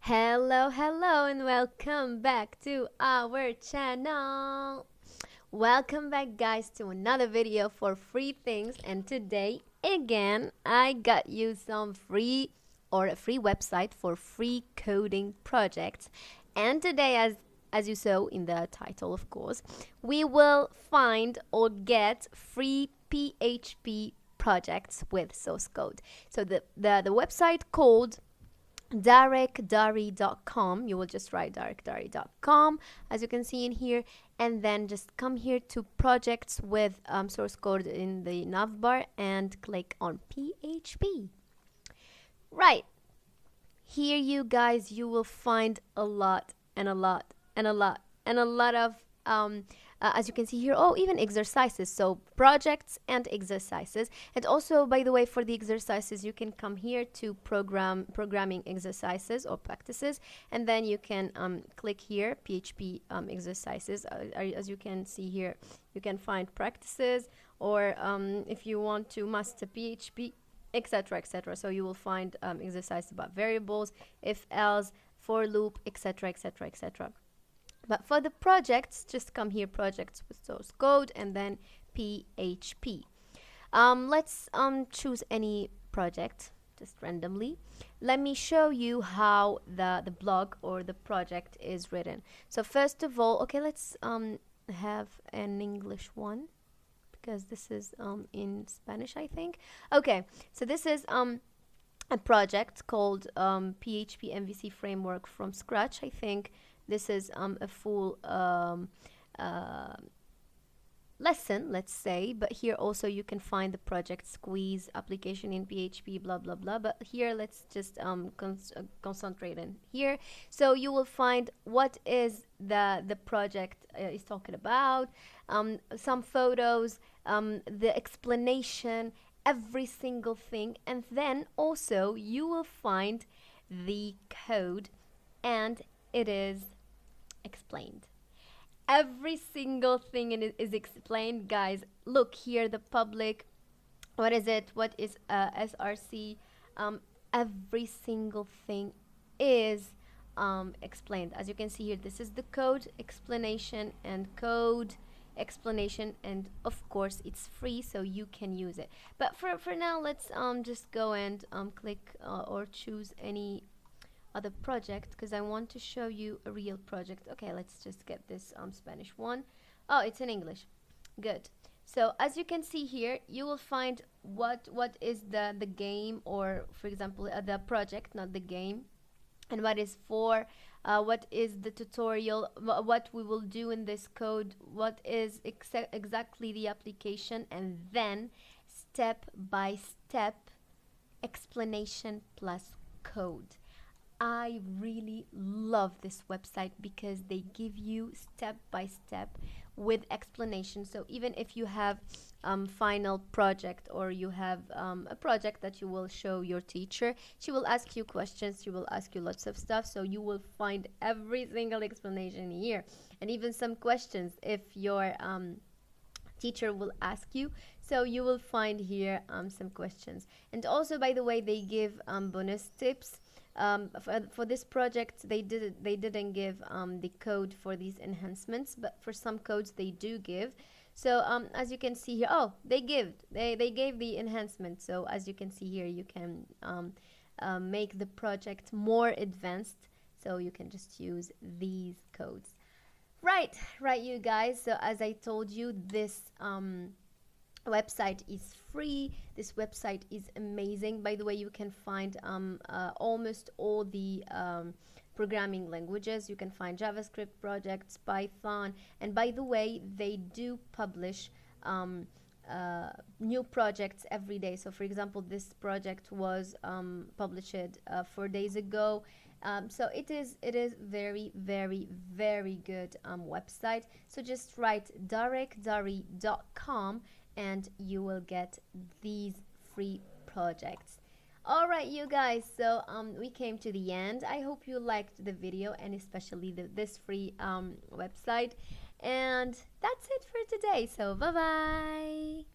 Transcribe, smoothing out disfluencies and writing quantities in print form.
Hello, hello, and welcome back to our channel. Welcome back, guys, to another video for free things. And today, again, I got you some a free website for free coding projects. And today, as you saw in the title, of course, we will find or get free PHP projects with source code. So the website called directdari.com. You will just write directdari.com as you can see in here, and then just come here to projects with source code in the navbar and click on PHP. Right here, you guys, you will find a lot and a lot and a lot and a lot of as you can see here, even exercises, so projects and exercises. And also, by the way, for the exercises, you can come here to programming exercises or practices, and then you can click here PHP exercises. As you can see here, you can find practices, or if you want to master PHP, etc, etc. So you will find exercises about variables, if else, for loop, etc, etc, etc. But for the projects, just come here, projects with source code, and then PHP. Let's choose any project, just randomly. Let me show you how the blog or the project is written. So first of all, okay, let's have an English one, because this is in Spanish, I think. Okay, so this is a project called PHP MVC framework from scratch, I think. This is a full lesson, let's say, but here also you can find the project squeeze application in PHP, blah blah blah. But here let's just concentrate in here. So you will find what is the project is talking about, some photos, the explanation, every single thing, and then also you will find the code, and it is explained. Every single thing in it is explained, guys. Look here, the public, what is it, what is src, every single thing is explained. As you can see here, this is the code explanation and code explanation, and of course it's free, so you can use it. But for now, let's just go and click or choose any other project, because I want to show you a real project. Okay, let's just get this Spanish one. Oh, it's in English. Good. So as you can see here, you will find what is the game, or for example the project, not the game, and what is for, what is the tutorial, what we will do in this code, what is exactly the application, and then step by step explanation plus code. I really love this website because they give you step by step with explanation. So even if you have final project, or you have a project that you will show your teacher, she will ask you questions, she will ask you lots of stuff, so you will find every single explanation here, and even some questions if your teacher will ask you, so you will find here some questions. And also, by the way, they give bonus tips. For this project, they didn't give the code for these enhancements, but for some codes they do give. So as you can see here, they gave the enhancement. So as you can see here, you can make the project more advanced, so you can just use these codes. Right, you guys. So as I told you, this website is free. This website is amazing. By the way, you can find almost all the programming languages. You can find JavaScript projects, Python, and by the way, they do publish new projects every day. So for example, this project was published 4 days ago. So it is very, very, very good website. So just write directdari.com and you will get these free projects. All right, you guys, so we came to the end. I hope you liked the video, and especially this free website. And that's it for today. So bye bye.